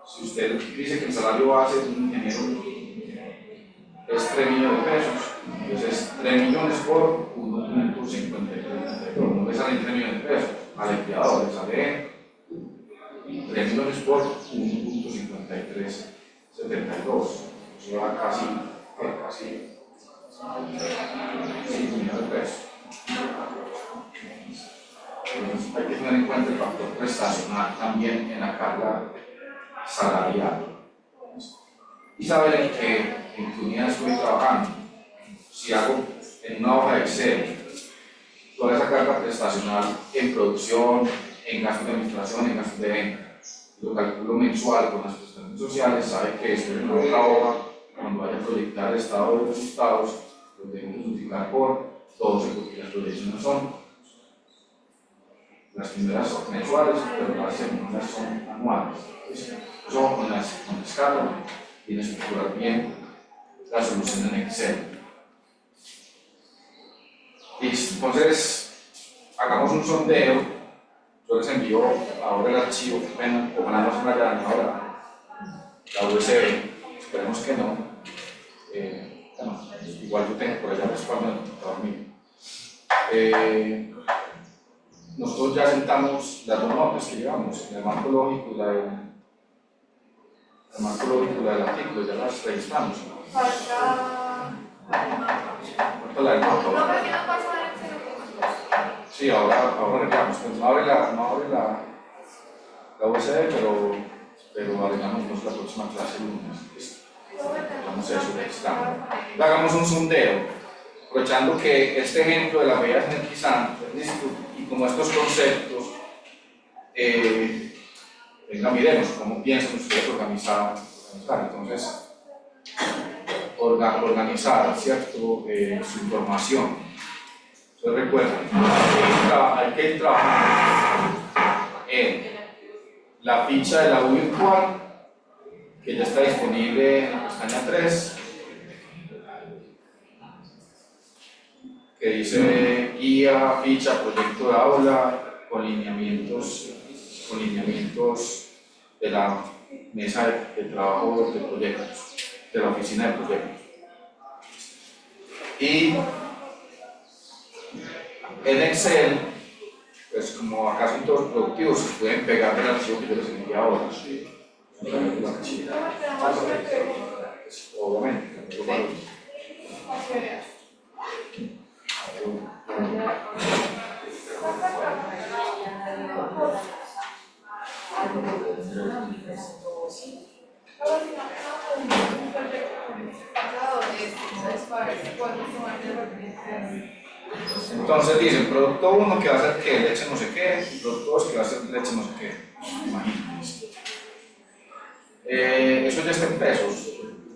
si usted dice que el salario base de un ingeniero es 3 millones de pesos, entonces 3 millones por 1.53, no le salen 3 millones de pesos al empleador, le sale 3 millones por 1.5372, eso da casi 5 millones de pesos. Entonces hay que tener en cuenta el factor prestacional también en la carga salarial. Y saber en qué unidad estoy trabajando. Si hago en una hoja de Excel toda esa carga prestacional en producción, en gastos de administración, en gastos de venta, lo calculo mensual con las prestaciones sociales, sabe que esto en otra hoja, cuando vaya a proyectar el estado de resultados, lo tengo que multiplicar por 12 porque las proyecciones son las primeras mensuales, pero las segundas son anuales. Eso con la escala tienes que estructurar bien la solución en Excel. Listo, entonces hagamos un sondeo. Yo les envío ahora el archivo, bueno, ojalá no se me haya dañado la USB, esperemos que no. Bueno, igual yo tengo por allá el respaldo del computador mío. Nosotros ya sentamos las dos notas que llevamos, el marco lógico y la del artículo, ya las registramos. Falta la del marco. Sí, ahora arreglamos. Pues no abre la USB, pero arreglamos la próxima clase el lunes. Vamos a eso, registramos. Hagamos un sondeo, aprovechando que este ejemplo de las medidas energizantes, y como estos conceptos, venga, miremos cómo piensan ustedes organizar. Entonces, organizar, ¿cierto? Su información. Entonces recuerden, hay que ir trabajando en la ficha de la U virtual, que ya está disponible en la pestaña 3, que dice guía, ficha, proyecto de aula, con lineamientos de la mesa de trabajo de proyectos, de la oficina de proyectos. Y en Excel, pues como acá son todos productivos, se pueden pegar el archivo que yo les envié ahora. Obviamente, entonces para ver si podemos tomar de referencias. Entonces dicen, producto 1 que va a ser que leche no sé qué, producto 2 que va a ser leche no sé qué. Imagínense. Eso ya está en pesos.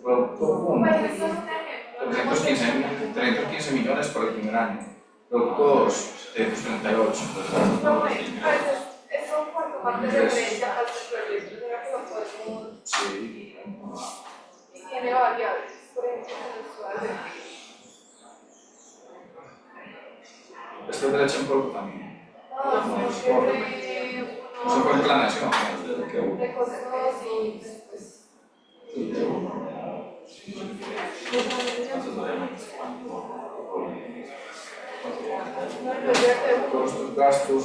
Producto 1, Pues esto es un ejemplo. 315 millones para el primer año. Producto 2, 738. No, pues eso por tomar de referencia a este proyecto, ¿será que lo podemos? Sí. Y tiene variables, por ejemplo, mensuales. Esto es de leche en polvo también. No, es sino por- que Eso fue en planeación. de costos y después. Costos, gastos,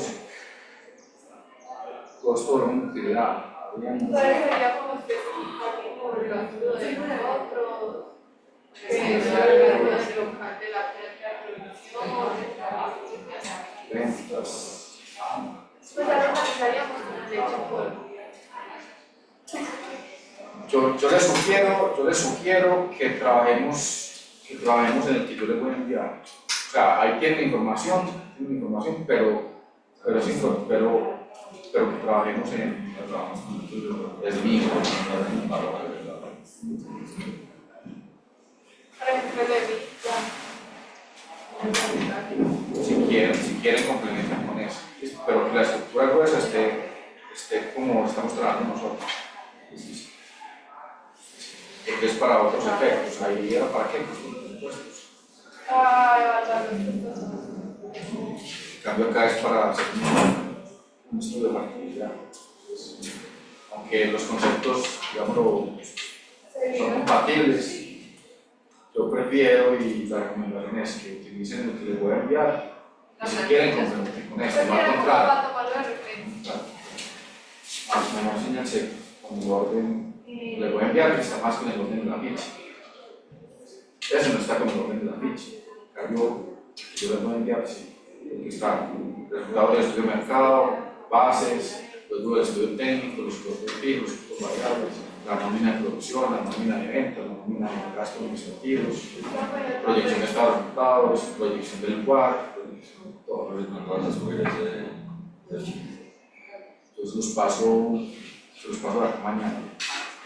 costo de utilidad. Entonces sería como especificar como el gasto de nosotros, el gasto del local de la producción, Ventas. pues ya lo analizaríamos con la leche en polvo. Yo les sugiero que trabajemos en el que yo les voy a enviar. O sea, ahí tienen información, pero que trabajemos en el mismo. Por ejemplo, el EBITDA. Si quieren complementar con eso. Pero que la estructura gruesa esté como estamos trabajando nosotros. Porque es para otros efectos. Ahí era para qué, pues los impuestos. Evaluar los costos. En cambio acá es para hacer un estudio de factibilidad. Aunque los conceptos, digamos, son compatibles, yo prefiero y la recomendación es que utilicen lo que les voy a enviar y si quieren complementen con eso, no al contrario. Para tomarlo de referencia. Mejor enséñense con el orden, les voy a enviar que está más con el orden de la ficha. Eso no está con el orden de la ficha. En cambio, yo les voy a enviar, sí, que está resultados del estudio de mercado, bases, luego del estudio técnico, los costos fijos, los variables, la nómina de producción, la nómina de ventas, la nómina de gastos administrativos, proyección de estados de resultados, proyección del cuarto, todo. Entonces los paso a mañana.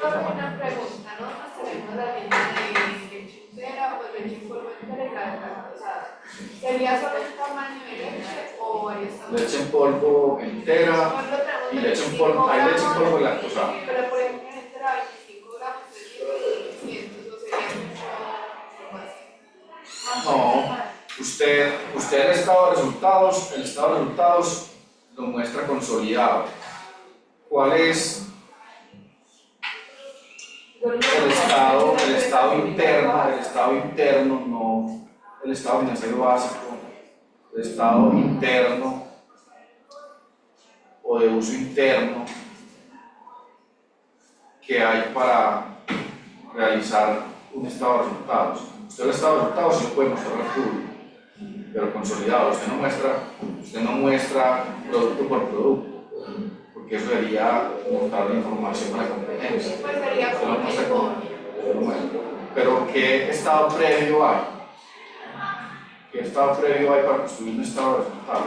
Una pregunta, nosotros tenemos la línea de leche entera, pues leche en polvo entera y la deslactosada. ¿Sería solo un tamaño de leche o varios tamaños? Leche en polvo entera y leche en polvo, hay leche en polvo lactosada. Pero por ejemplo en entera 25 gramos, 300, o sería mucho más. No, usted el estado de resultados lo muestra consolidado. ¿Cuál es el estado interno, no el estado financiero básico, el estado interno o de uso interno que hay para realizar un estado de resultados? Usted el estado de resultados sí lo puede mostrar al público, pero consolidado. Usted no muestra producto por producto, porque eso sería mostrar la información para la competencia. Pues sería Usted lo como muestra tipo. pero ¿qué estado previo hay? ¿Qué estado previo hay para construir un estado de resultados?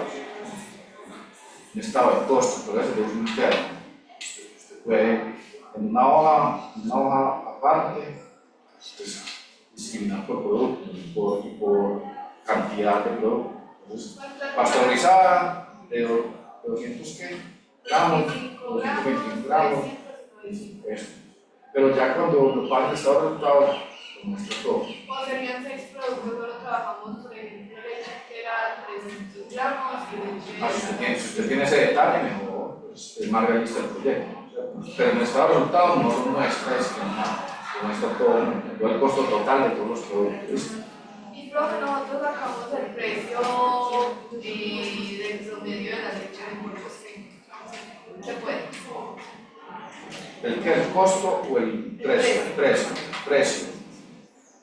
Un estado de costo, por eso es un interno. Usted puede, en una hoja aparte, pues, discriminar por producto y por cantidad de producto. Entonces, pasteurizada de 200 gramos, 225 gramos, eso. Pero ya cuando lo pasa el estado de resultados, lo muestra todo. O serían 6 productos, solo trabajamos, por ejemplo, leche entera 300 gramos y leche. Si usted tiene ese detalle, mejor, pues, es más realista el proyecto. Pero en el estado de resultados no lo muestra discriminado, lo muestra todo el costo total de todos los productos. Y profe, nosotros sacamos el precio del promedio de la leche de polvo, ¿se puede? ¿El qué? ¿El costo o el precio? El precio.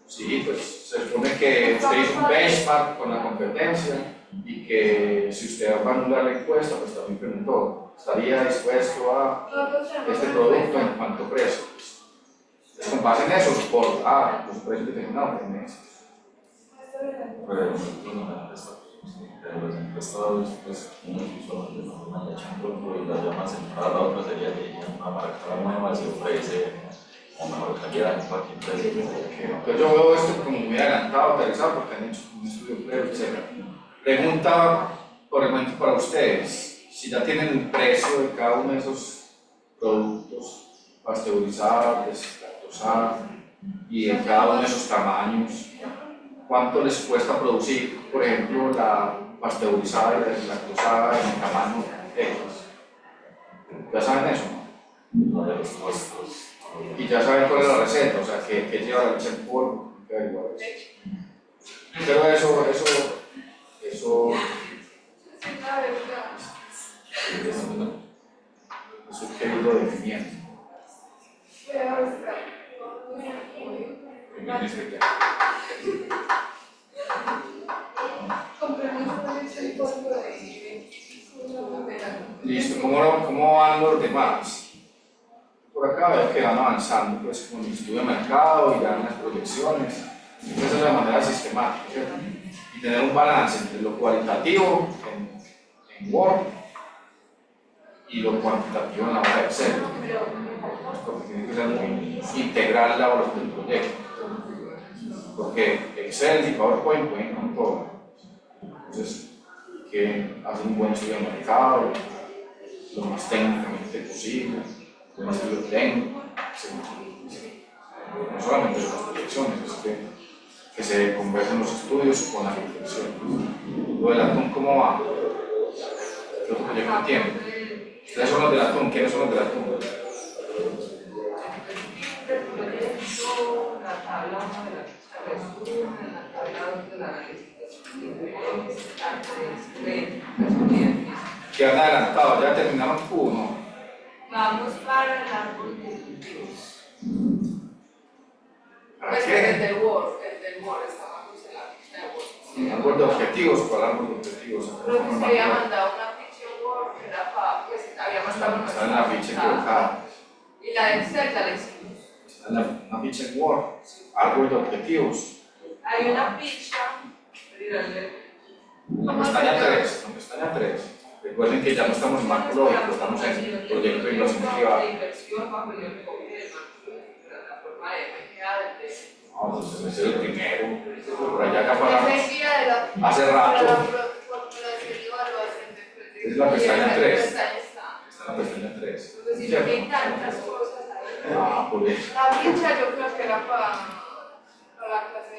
Sí, pues se supone que usted hizo un benchmark con la competencia y que si usted va a anular la encuesta, pues también preguntó, ¿estaría dispuesto a este producto en cuanto precio? Es con base en eso, por los precios determinados en eso. Pero los encuestados, pues, unos usuarios de una leche en grupo y la llama central, la otra sería que ella una marca nueva se ofrece con mejor calidad en cualquier precio. Entonces yo veo esto como muy adelantado, aterrizado, porque han hecho un estudio previo, etc. Pregunta, por el momento, para ustedes, si ya tienen el precio de cada uno de esos productos pasteurizados, deslactosados, y de cada uno de esos tamaños, ¿cuánto les cuesta producir, por ejemplo, la pasteurizada y la deslactosada en el tamaño X? ¿Ya saben eso? Uno de los costos. Y ya saben cuál es la receta, o sea, que lleva la leche en polvo, que da igual eso. Pero eso hay que irlo definiendo. Listo, ¿cómo van los demás? Por acá veo que van avanzando pues, con el estudio de mercado y dan las proyecciones. Esa es la manera sistemática, ¿cierto? Y tener un balance entre lo cualitativo en Word y lo cuantitativo en la hoja de Excel. Porque tiene que ser muy integral la evaluación del proyecto. Porque Excel y PowerPoint pueden con todo. Entonces, hay que hacer un buen estudio de mercado, lo más técnicamente posible, un estudio técnico, no solamente las proyecciones, es que se conversen los estudios con las reflexiones. Lo del atún, ¿cómo va? ¿Qué otro proyecto tiene? ¿Ustedes son los del atún? ¿Quiénes son los del atún? ¿Qué han adelantado? ¿Ya terminaron Q, no? Vamos para el árbol de objetivos. ¿Para Pues qué? el del Word estaba en la lista de Word. ¿Árbol de objetivos? ¿Cuál árbol de objetivos? Creo que se había mandado una ficha Word que era para, pues había mandado Está en la ficha equivocada. Y la de Excel ya la hicimos. Está en una ficha en Word. Árbol de objetivos. Hay una ficha, La pestaña 3. La pestaña 3. Recuerden que ya no estamos en marco lógico, estamos en proyecto de inversión privada. No, entonces ese es el primero. Por allá acá para hace rato. Es la pestaña 3. Está en la pestaña 3. Ah, por eso. La ficha yo creo que era para la clase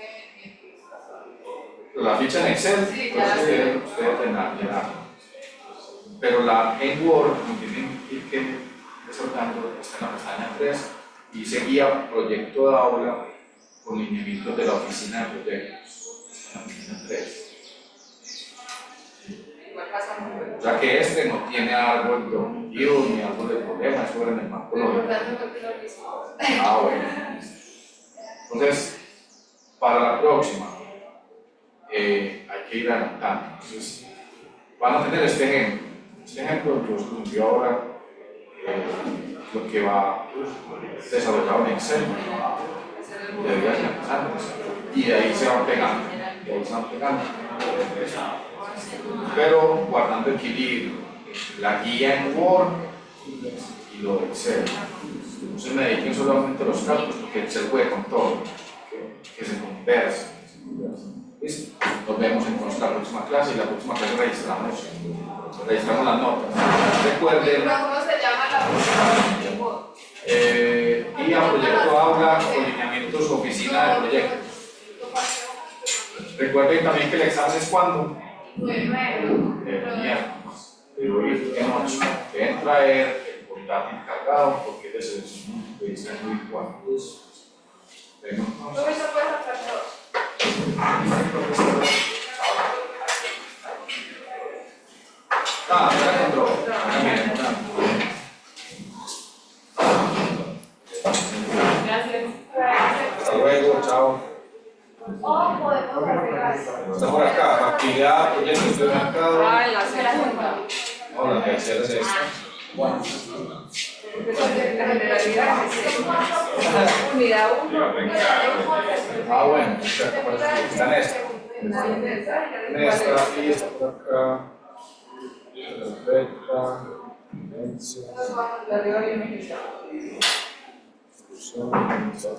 de La ficha en Excel, sí, pues ya ustedes llenar. Pero la en Word no tienen que ir desarrollando, está en la pestaña 3 y seguía proyecto de aula con lineamientos de la oficina de proyectos. Está en la pestaña 3. O sea que este no tiene árbol de objetivos ni árbol de problemas, eso era en el marco lógico. Ah, bueno. Entonces, para la próxima, hay que ir adelantando. Entonces, van a tener este ejemplo. Este ejemplo yo os lo envío ahora, lo que va desarrollado en Excel. Debería ser antes. Y de ahí se van pegando. Pero guardando equilibrio entre la guía en Word y lo de Excel. No se me dediquen solamente a los cálculos, porque Excel puede con todo, que se conversen. ¿Listo? Nos vemos entonces en la próxima clase y la próxima clase registramos las notas. Recuerden, ¿Cómo se llama la próxima? guía, proyecto aula o lineamientos oficina de proyectos. Recuerden también que el examen es cuando. El miércoles, de hoy en noche. Deben traer el portátil cargado porque es de selección de diseño virtual. Venga, entonces. Ya control. Hasta luego, chao. Está por acá, actividad, proyectos de mercado. La segunda. No, la tercera es esta. Porque son de la generalidad es unidad 1, Ah, bueno, está en esta. En esta y esta por acá. Perfecta. Demencia. de arriba viene esta. Discusión. Mención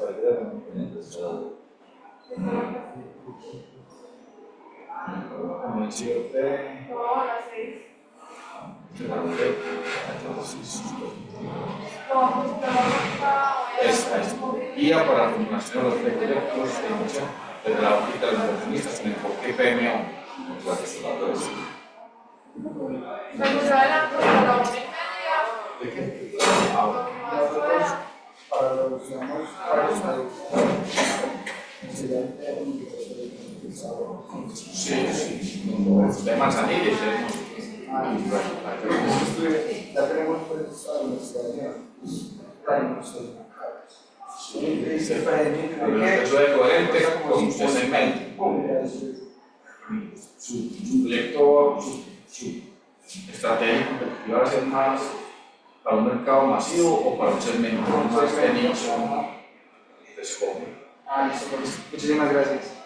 No, las 6. Esta es guía para la formulación de los proyectos de inversión desde la óptica de los inversionistas en el enfoque PMO. Me gusta la cosa, ¿De qué? Para los digamos, para los Sí, sí. De Manzanilla y tenemos. ya tenemos pues a la universidad Eso es coherente con usted en mente. Su proyecto, su estrategia competitiva va a ser más para un mercado masivo o para un segmento más de nicho de scope. listo, pues. Muchísimas gracias.